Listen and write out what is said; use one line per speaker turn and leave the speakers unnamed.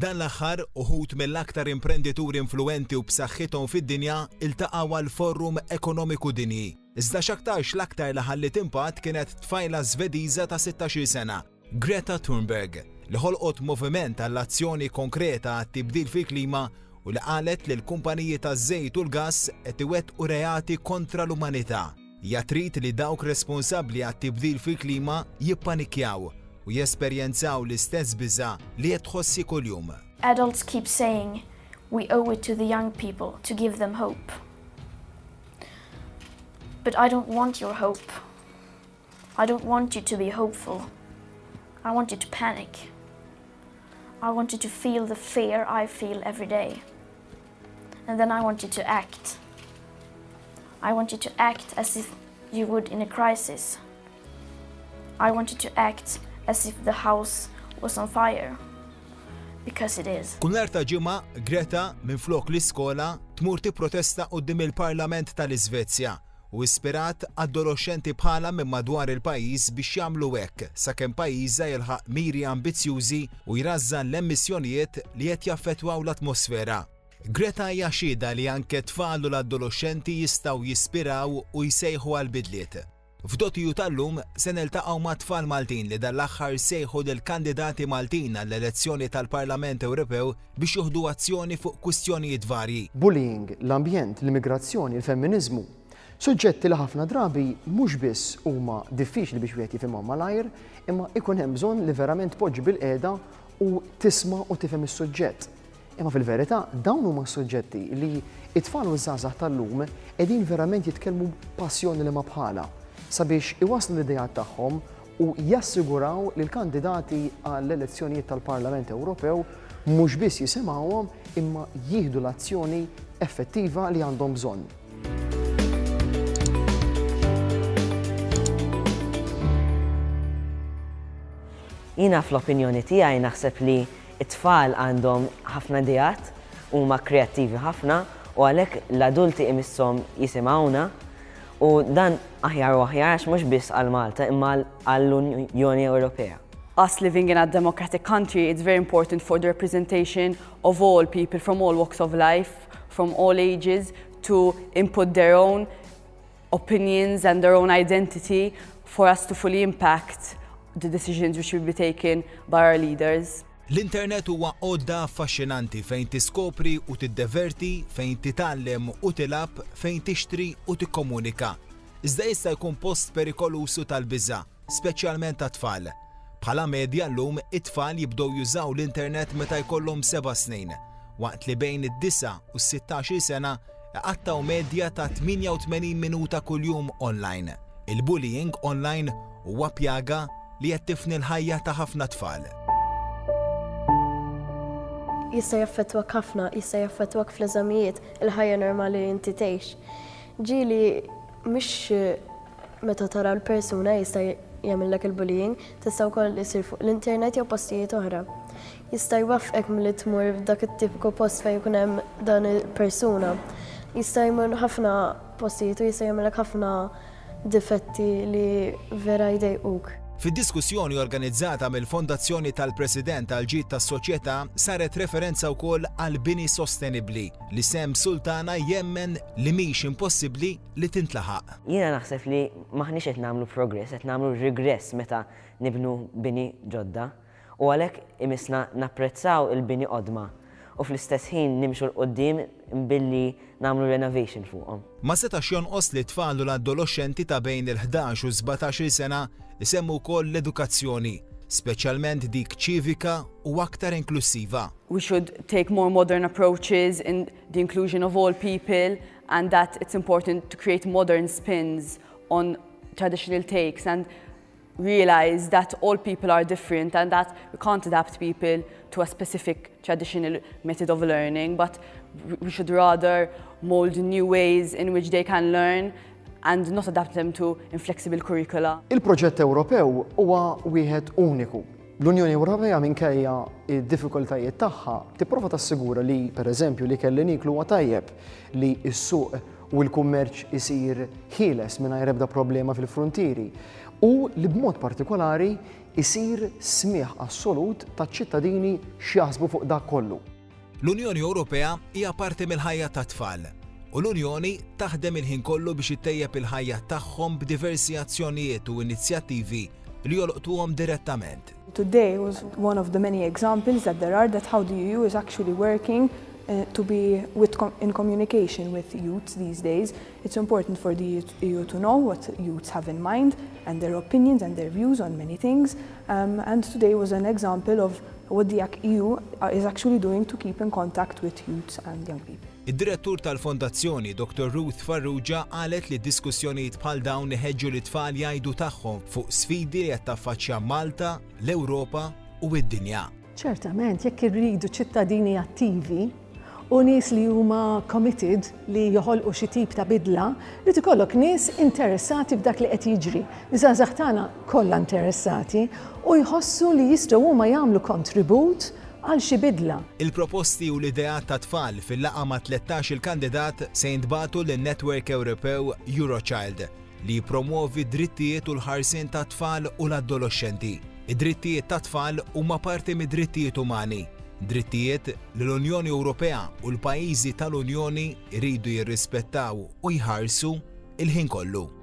Dan l-aħħar uħud mill-aktar imprendituri influenti u b'saħħithom fid-dinja iltaqgħu għal Forum Ekonomiku Dinji. Iżda x'aktarx l-aktar li ħallit impatt kienet tfajla Żvediża ta' 16 sena, Greta Thunberg, li ħolqot moviment għall-azzjoni konkreta għat-tibdil fil-klima u li qalet li l-kumpaniji taż-żejt u l-gass qed iwettqu reati kontra l-umanità. Hija trid li dawk responsabbli għat-tibdil fil-klima jippanikjaw u jesperjenzaw l-istess biża' li qed tħossi kuljum.
Adults keep saying we owe it to the young people to give them hope. But I don't want your hope. I don't want you to be hopeful. I want you to panic. I want you to feel the fear I feel every day. And then I want you to act. I want you to act as if you would in a crisis. I want you to act as if the house was on fire. Because it is.
Kull nhar ta' ġimgħa, Greta minflok l-iskola tmur tipprotesta quddiem il-Parlament tal-Iżvezja u ispirat adolescenti bħala minn madwar il-pajjiż biex jagħmlu hekk sakemm pajjiżha jilħaq miri ambizzjużi u jrażżan l-emissjonijiet li qed jaffettwaw l-atmosfera. Greta hija xhieda li anke tfal u l-adolescenti jistgħu jispiraw u jsejħu għal bidliet. F'Dotiju tal-lum se niltaqgħu ma' tfal Maltin li dal-aħħar sejħu lill-kandidati Maltin għall-elezzjoni tal-Parlament Ewropew biex jieħdu azzjoni fuq kwistjonijiet varji.
Bullying, l-ambjent, l-immigrazzjoni, il-femminizmu. Suġġetti li ħafna drabi mhux biss huma diffiċli biex wieħed jifhimhom malajr, imma ikun hemm bżonn li verament poġġi bil-qiegħda u tisma' u tifhem is-suġġett. Imma fil-verità dawn huma suġġetti li t-tfal u żgħażagħ tal-lum qegħdin verament jitkellmu passjoni li ma bħala sabiex iwasslu l-idejat tagħhom u jassiguraw li l-kandidati għall-elezzjonijiet tal-Parlament Ewropew mhux biss jisimgħuhom imma jieħdu l-azzjoni effettiva li għandhom bżonn.
Jiena fl-opinjoni tiegħi naħseb li t-tfal għandhom ħafna idejat huma kreattivi ħafna u għalhekk l-adulti imisshom jisimgħuna u dan aħjar u aħjar għax mhux biss għal Malta imma għall-Unjoni Ewropea.
Us living in a democratic country, it's very important for the representation of all people from all walks of life, from all ages, to input their own opinions and their own identity for us to fully impact the decisions which will be taken by our leaders.
L-internet huwa għodda affaxxinanti fejn tiskopri u tiddeverti, fejn titgħallem u tilab, fejn tixtri u tikkomunika. Iżda jista' jkun post perikolusu tal-biża', speċjalment tat-tfal. Bħala medja llum it-tfal jibdew jużaw l-internet meta jkollhom 7 snin, waqt li bejn id-9 u s-16 sena iqattaw medja ta' 88 minuta kuljum online. Il-bullying online huwa pjaga li qed tifni l-ħajja ta' ħafna tfal.
Jista' jaffettwak ħafna, jista' jaffettwak fl-eżamijiet il-ħajja normali li inti tgħix. Ġieli mhux meta tara l-persuna jista' jagħmellek il-bullying, tista' wkoll isir fuq l-internet jew postijiet oħra. Jista' jwaffqek milli tmur f'dak it-tipiku post fejn jkun hemm dan il-persuna. Jista' jmur ħafna postijiet u jista' jagħmellek ħafna difetti li vera jdejquk.
Fid-diskussjoni organizzata mill-Fondazzjoni tal-President għall-Ġid tas-Soċjetà saret referenza wkoll għal bini sostenibbli li Sem Sultana jemmen li mhix impossibbli li tintlaħaq.
Jiena naħseb li maħniex qed nagħmlu progress, qed nagħmlu regress meta nibnu bini ġodda u għalhekk imisna napprezzaw il-bini qodma u fl-istess ħin nimxu l-qoddim billi nagħmlu renovation fuqhom.
Ma setax jonqos li tfal u l-adolescenti ta' bejn il-11 u 17 sena isemmu wkoll l-edukazzjoni, speċjalment dik ċivika u aktar inklusiva.
We should take more modern approaches in the inclusion of all people and that it's important to create modern spins on traditional takes and realize that all people are different and that we can't adapt people to a specific traditional method of learning, but we should rather mold new ways in which they can learn and not adapt them to inflexible curricula.
Il-proġett Ewropew huwa wieħed uniku. L-Unjoni Ewropea minkejja d-diffikultajiet tagħha tipprova tassigura li pereżempju li kelli niklu huwa tajjeb li s-suq u l-kummerċ isir ħieles mingħajr ebda problema fil-fruntieri u li b'mod partikolari isir smieħ assolut taċ-ċittadini x'jaħsbu fuq dak kollu.
L-Unjoni Ewropea hija parti mill-ħajja tat-tfal u l-Unjoni taħdem il-ħin kollu biex ittejjeb il-ħajja tagħhom b'diversi azzjonijiet u inizjattivi li jolqtuhom direttament.
Today was one of the many examples that there are that how the EU is actually working to be in communication with youths these days. It's important for the EU to know what youths have in mind and their opinions and their views on many things. And today was an example of what the EU is actually doing to keep in contact with youths and young people.
Id-direttur tal-Fondazzjoni, Dr. Ruth Farrugia, qalet li diskussjonijiet bħal dawn iħeġġu l-tfal jgħidu tagħhom fuq sfidi li qed taffaċċja Malta, l-Ewropa u d-dinja.
Ċertament, jekk irridu ċittadini attivi u nies li huma committed li joħolqu xi tip ta' bidla, rid ikollok nies interessati f'dak li qed jiġri. Iż-żgħażagħ tagħna kollha interessati u jħossu li jistgħu huma jagħmlu kontribut għal xi bidla.
Il-proposti u l-ideat ta' tfal fil-laqgħa ma' 13 il-kandidat se jintbagħtu lin-Netwerk Ewropew Juru li jippromuovi d-drittijiet u l-ħarsien ta' tfal u l-adolescenti. Id-drittijiet ta' tfal huma parti mid-drittijiet umani, drittijiet li l-Unjoni Ewropea u l-pajjiżi tal-Unjoni jridu jirrispettaw u jħarsu il-ħin kollu.